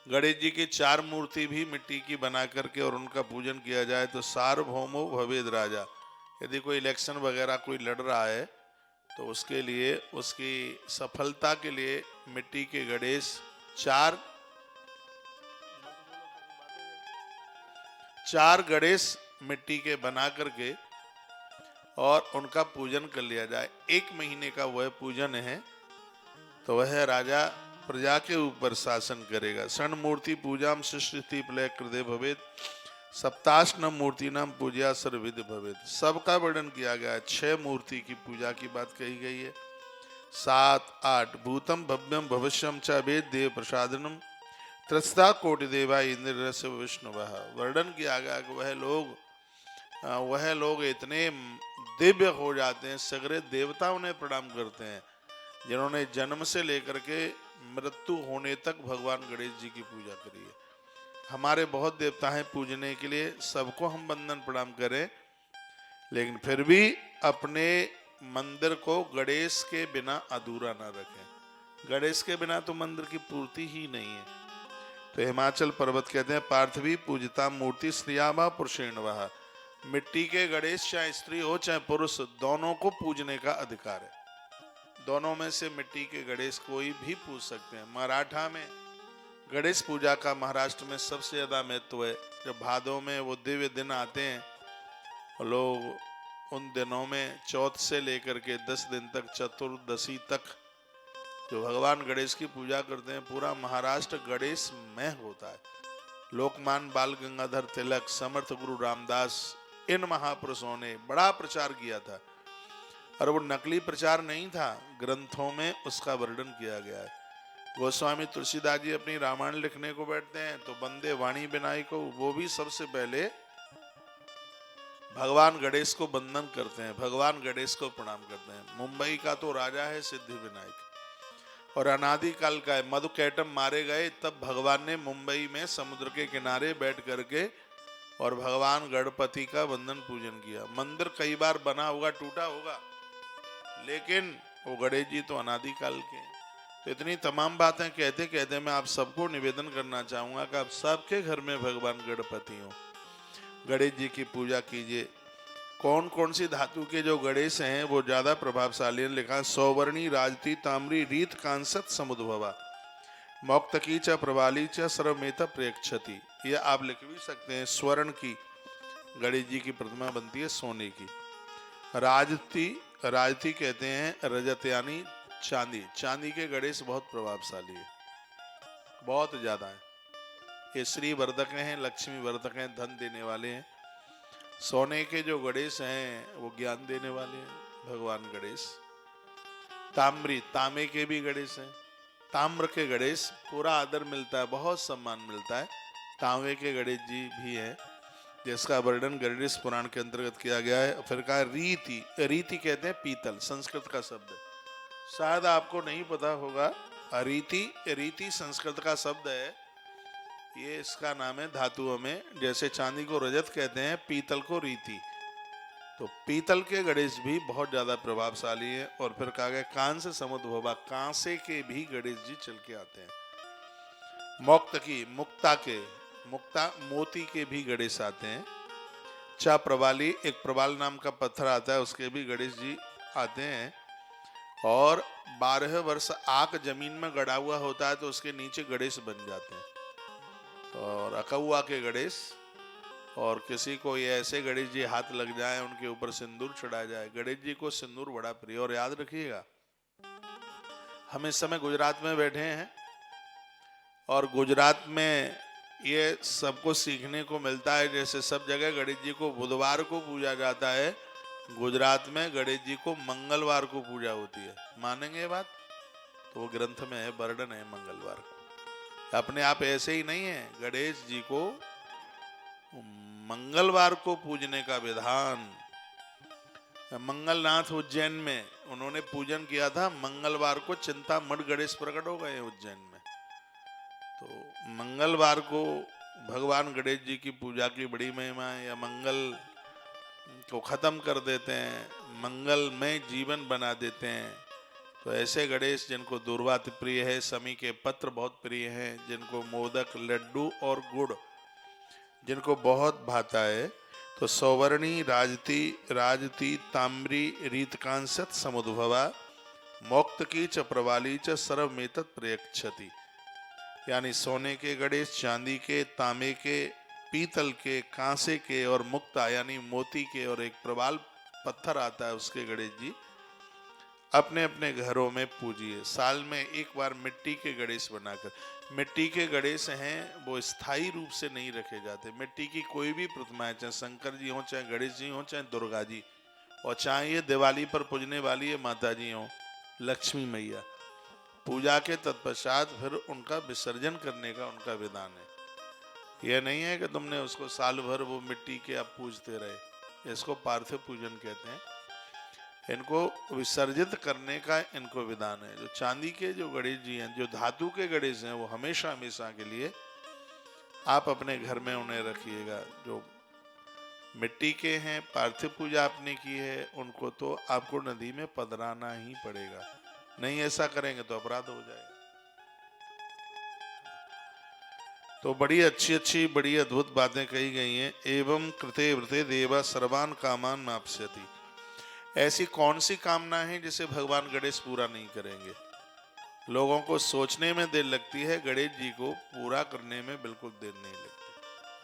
गणेश जी की 4 मूर्ति भी मिट्टी की बना करके और उनका पूजन किया जाए तो सार्वभौमो भवेद राजा। यदि कोई इलेक्शन वगैरह कोई लड़ रहा है तो उसके लिए, उसकी सफलता के लिए मिट्टी के गणेश चार गणेश मिट्टी के बना करके और उनका पूजन कर लिया जाए। 1 महीने का वह पूजन है तो वह राजा प्रजा के ऊपर शासन करेगा। षण मूर्ति पूजाम सृष्टि प्रलय कृदे भवेद, सप्ताश्न मूर्ति नाम पूजा सर्वविद भवेद। सबका वर्णन किया गया है। 6 मूर्ति की पूजा की बात कही गई है। 7, 8 भूतम भव्यम भविष्यम च वेद देव प्रसादनम त्रस्ता कोटि देवा इंद्र रस विष्णु। वर्णन किया गया कि वह लोग इतने दिव्य हो जाते हैं, सगरे देवता उन्हें प्रणाम करते हैं, जिन्होंने जन्म से लेकर के मृत्यु होने तक भगवान गणेश जी की पूजा करी है। हमारे बहुत देवता हैं पूजने के लिए, सबको हम वंदन प्रणाम करें, लेकिन फिर भी अपने मंदिर को गणेश के बिना अधूरा ना रखें। गणेश के बिना तो मंदिर की पूर्ति ही नहीं है। तो हिमाचल पर्वत कहते हैं पार्थवी पूजिता मूर्ति श्रियामा पुरुषेण वह। मिट्टी के गणेश चाहे स्त्री हो चाहे पुरुष, दोनों को पूजने का अधिकार है। दोनों में से मिट्टी के गणेश कोई भी पूज सकते हैं। मराठा में गणेश पूजा का महाराष्ट्र में सबसे ज्यादा महत्व है। जब भादों में वो दिव्य दिन आते हैं, लोग उन दिनों में चौथ से लेकर के 10 दिन तक, चतुर्दशी तक जो भगवान गणेश की पूजा करते हैं, पूरा महाराष्ट्र गणेशमय होता है। लोकमान्य बाल गंगाधर तिलक, समर्थ गुरु रामदास, इन महापुरुषों ने बड़ा प्रचार किया था। और वो नकली प्रचार नहीं था, ग्रंथों में उसका वर्णन किया गया है। गोस्वामी तुलसीदास जी अपनी रामायण लिखने को बैठते हैं तो वंदे वाणी बिनाई को, वो भी सबसे पहले भगवान गणेश को वंदन करते हैं, भगवान गणेश को प्रणाम करते हैं। मुंबई का तो राजा है सिद्धि विनायक और अनादि काल का है। मधुकैटम मारे गए तब भगवान ने मुंबई में समुद्र के किनारे बैठ करके और भगवान गणपति का वंदन पूजन किया। मंदिर कई बार बना होगा, टूटा होगा, लेकिन वो गणेश जी तो अनादि काल के हैं। तो इतनी तमाम बातें कहते कहते मैं आप सबको निवेदन करना चाहूंगा कि आप सबके घर में भगवान गणपति हो, गणेश जी की पूजा कीजिए। कौन कौन सी धातु के जो गणेश हैं वो ज्यादा प्रभावशाली हैं? लिखा सौवर्णी राजती ताम्री रीत कांसत समुद्भवा मौक्तकी च प्रवाली च सर्वमेत प्रेक्षति। ये आप लिख भी सकते हैं। स्वर्ण की गणेश जी की प्रतिमा बनती है, सोने की। राजती कहते हैं रजत यानी चांदी। चांदी के गणेश बहुत प्रभावशाली है, बहुत ज्यादा है। ये श्री वर्धक हैं, लक्ष्मी वर्धक हैं, धन देने वाले हैं। सोने के जो गणेश हैं वो ज्ञान देने वाले हैं, भगवान गणेश। ताम्री, तांबे के भी गणेश हैं। ताम्र के गणेश पूरा आदर मिलता है, बहुत सम्मान मिलता है। तांबे के गणेश जी भी हैं, जिसका वर्णन गणेश पुराण के अंतर्गत किया गया है। फिर कहा रीति, रीति कहते हैं पीतल, संस्कृत का शब्द है, शायद आपको नहीं पता होगा। रीति संस्कृत का शब्द है, ये इसका नाम है धातुओं में। जैसे चांदी को रजत कहते हैं, पीतल को रीति। तो पीतल के गणेश भी बहुत ज्यादा प्रभावशाली है। और फिर कहा गया कांस्य समुद्भवा, कांसे के भी गणेश जी चल के आते हैं। मुक्ता मोती के भी गणेश आते हैं। चा प्रवाली, एक प्रवाल नाम का पत्थर आता है, उसके भी गणेश जी आते हैं। और 12 वर्ष आक जमीन में गड़ा हुआ होता है तो उसके नीचे गणेश बन जाते हैं। और अकौआ के गणेश, और किसी को ये ऐसे गणेश जी हाथ लग जाए, उनके ऊपर सिंदूर चढ़ाया जाए। गणेश जी को सिंदूर बड़ा प्रिय। और याद रखिएगा, हम इस समय गुजरात में बैठे हैं और गुजरात में ये सबको सीखने को मिलता है। जैसे सब जगह गणेश जी को बुधवार को पूजा जाता है, गुजरात में गणेश जी को मंगलवार को पूजा होती है। मानेंगे ये बात? तो वो ग्रंथ में है, वर्णन है मंगलवार को। अपने आप ऐसे ही नहीं है, गणेश जी को मंगलवार को पूजने का विधान। मंगलनाथ उज्जैन में उन्होंने पूजन किया था, मंगलवार को चिंतामण गणेश प्रकट हो गए उज्जैन में। तो मंगलवार को भगवान गणेश जी की पूजा की बड़ी महिमा है। या मंगल को खत्म कर देते हैं, मंगलमय जीवन बना देते हैं। तो ऐसे गणेश जिनको दूर्वा प्रिय है, समी के पत्र बहुत प्रिय हैं, जिनको मोदक, लड्डू और गुड़ जिनको बहुत भाता है, तो सौवर्णी राजती राजती ताम्री रीतकांसत समुद्भवा मोक्त की च प्रवाली च सर्वमेतत् प्रयच्छति। यानी सोने के गणेश, चांदी के, तांबे के, पीतल के, कांसे के और मुक्ता यानी मोती के, और एक प्रवाल पत्थर आता है उसके गणेश जी अपने अपने घरों में पूजिए। साल में एक बार मिट्टी के गणेश बनाकर, मिट्टी के गणेश हैं वो स्थायी रूप से नहीं रखे जाते। मिट्टी की कोई भी प्रतिमाएं, चाहे शंकर जी हो, चाहे गणेश जी हो, चाहे दुर्गा जी, और चाहे ये दिवाली पर पूजने वाली है माता जी हो, लक्ष्मी मैया, पूजा के तत्पश्चात फिर उनका विसर्जन करने का उनका विधान है। यह नहीं है कि तुमने उसको साल भर वो मिट्टी के आप पूजते रहे, इसको पार्थिव पूजन कहते हैं। इनको विसर्जित करने का इनको विधान है। जो चांदी के जो गणेश जी हैं, जो धातु के गणेश हैं, वो हमेशा हमेशा के लिए आप अपने घर में उन्हें रखिएगा। जो मिट्टी के हैं, पार्थिव पूजा आपने की है, उनको तो आपको नदी में पधराना ही पड़ेगा। नहीं ऐसा करेंगे तो अपराध हो जाएगा। तो बड़ी अच्छी बड़ी अद्भुत बातें कही गई हैं। एवं कृते व्रते देवा सर्वान कामान माप्स्यति। ऐसी कौन सी कामना है जिसे भगवान गणेश पूरा नहीं करेंगे? लोगों को सोचने में देर लगती है, गणेश जी को पूरा करने में बिल्कुल देर नहीं लगती।